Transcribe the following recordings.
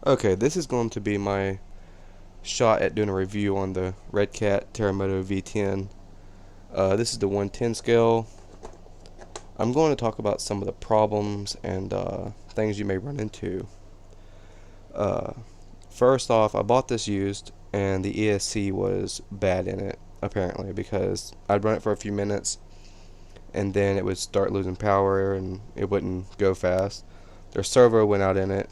Okay, this is going to be my shot at doing a review on the Redcat Terremoto V10. This is the 110 scale. I'm going to talk about some of the problems and things you may run into. Uh, First off, I bought this used and the ESC was bad in it, apparently, because I'd run it for a few minutes and then it would start losing power and it wouldn't go fast. Their servo went out in it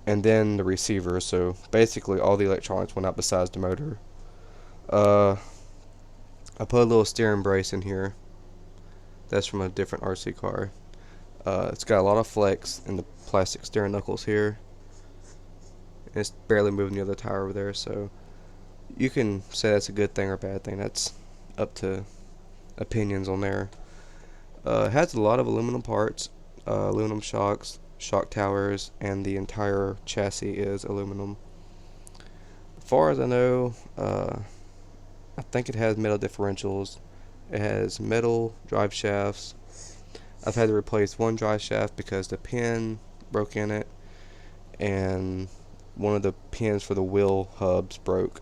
and then the receiver, so basically all the electronics went out besides the motor. Uh, I put a little steering brace in here. That's from a different RC car. It's got a lot of flex in the plastic steering knuckles here. It's barely moving the other tire over there, so you can say that's a good thing or a bad thing. That's up to opinions on there. It has a lot of aluminum parts, aluminum shocks, shock towers, and the entire chassis is aluminum. As far as I know, I think it has metal differentials. It has metal drive shafts. I've had to replace one drive shaft because the pin broke in it, and one of the pins for the wheel hubs broke.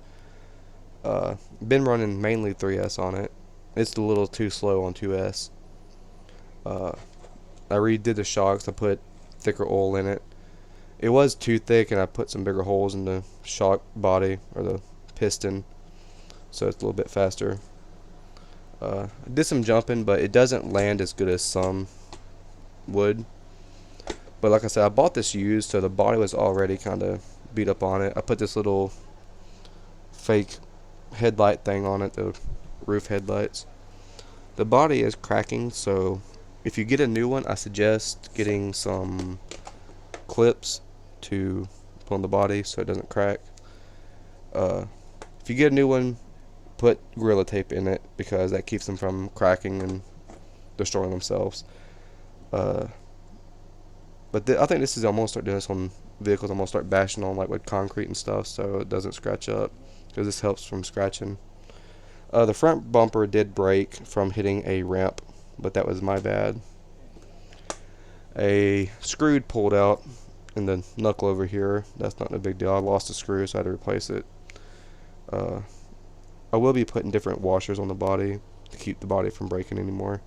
Been running mainly 3S on it. It's a little too slow on 2S. I redid the shocks. I put thicker oil in it. It was too thick, and I put some bigger holes in the shock body or the piston, so it's a little bit faster. I did some jumping, but it doesn't land as good as some would. But like I said, I bought this used, so the body was already kind of beat up on it. I put this little fake headlight thing on it, the roof headlights. The body is cracking, so if you get a new one, I suggest getting some clips to put on the body so it doesn't crack. If you get a new one, put Gorilla Tape in it because that keeps them from cracking and destroying themselves. But I think this is, I'm gonna start doing this on vehicles. I'm gonna start bashing on like with concrete and stuff so it doesn't scratch up, because this helps from scratching. The front bumper did break from hitting a ramp, but that was my bad. A screw pulled out in the knuckle over here. That's not a big deal. I lost a screw, so I had to replace it. I will be putting different washers on the body to keep the body from breaking anymore.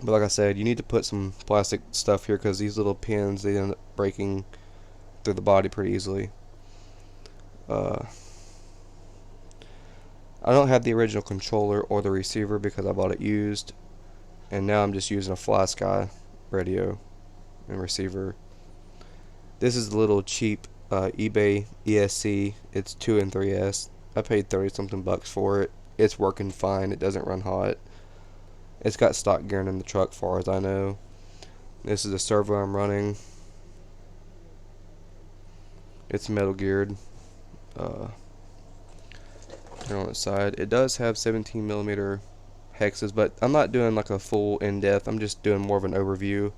But like I said, you need to put some plastic stuff here because these little pins, they end up breaking through the body pretty easily. I don't have the original controller or the receiver because I bought it used, and now I'm just using a Fly Sky radio and receiver. This is a little cheap eBay ESC. It's 2 and 3S. I paid 30 something bucks for it. It's working fine. It doesn't run hot. It's got stock gearing in the truck, far as I know. This is the servo I'm running. It's metal geared. Turn on its side. It does have 17mm hexes, but I'm not doing like a full in-depth. I'm just doing more of an overview.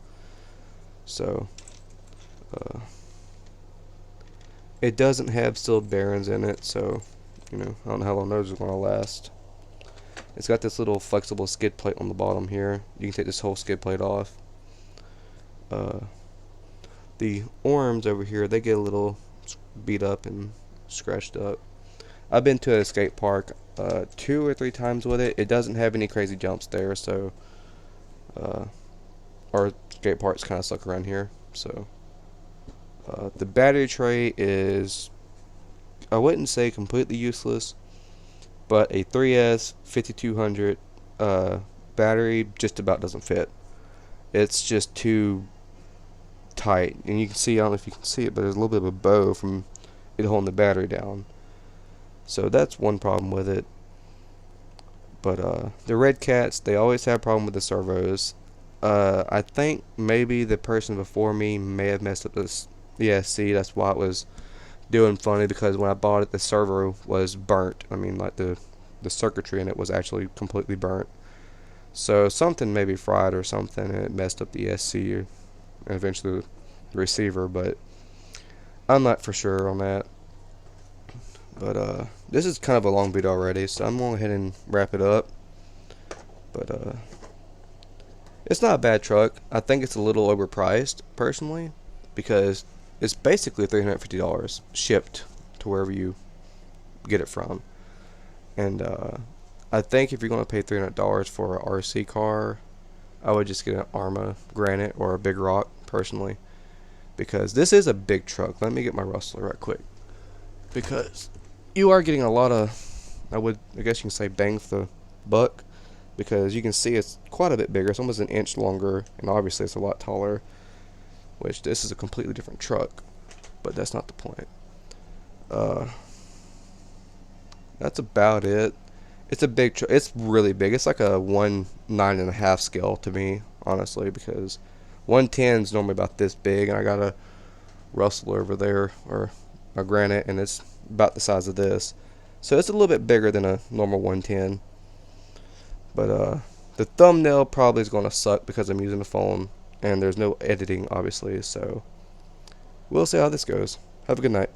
So, it doesn't have sealed bearings in it, so I don't know how long those are going to last. It's got this little flexible skid plate on the bottom here. You can take this whole skid plate off. The arms over here, they get a little beat up and scratched up. I've been to a skate park 2 or 3 times with it. It doesn't have any crazy jumps there, so our skate parks kind of suck around here. So the battery tray is, I wouldn't say completely useless, but a 3S 5200 battery just about doesn't fit. It's just too tight, and you can see, I don't know if you can see it, but there's a little bit of a bow from it holding the battery down. So that's one problem with it. But the Redcats, they always have a problem with the servos. I think maybe the person before me may have messed up this ESC. That's why it was doing funny, because when I bought it, the servo was burnt. I mean, like the circuitry in it was actually completely burnt. So something maybe fried or something, and it messed up the ESC and eventually the receiver, but I'm not for sure on that. But this is kind of a long video already, so I'm going to go ahead and wrap it up. But it's not a bad truck. I think it's a little overpriced, personally, because it's basically $350 shipped to wherever you get it from. And I think if you're going to pay $300 for a RC car, I would just get an Arma Granite or a Big Rock personally, because this is a big truck. Let me get my Rustler right quick, because you are getting a lot of, I guess you can say, bang for the buck, because you can see it's quite a bit bigger. It's almost an inch longer, and obviously it's a lot taller, which this is a completely different truck, but that's not the point. That's about it. It's a big truck. It's really big. It's like a 1.9½ scale to me, honestly, because 110 is normally about this big, and I got a Rustler over there, or a Granite, and it's about the size of this. So it's a little bit bigger than a normal 110. But the thumbnail probably is going to suck because I'm using the phone, and there's no editing, obviously. So we'll see how this goes. Have a good night.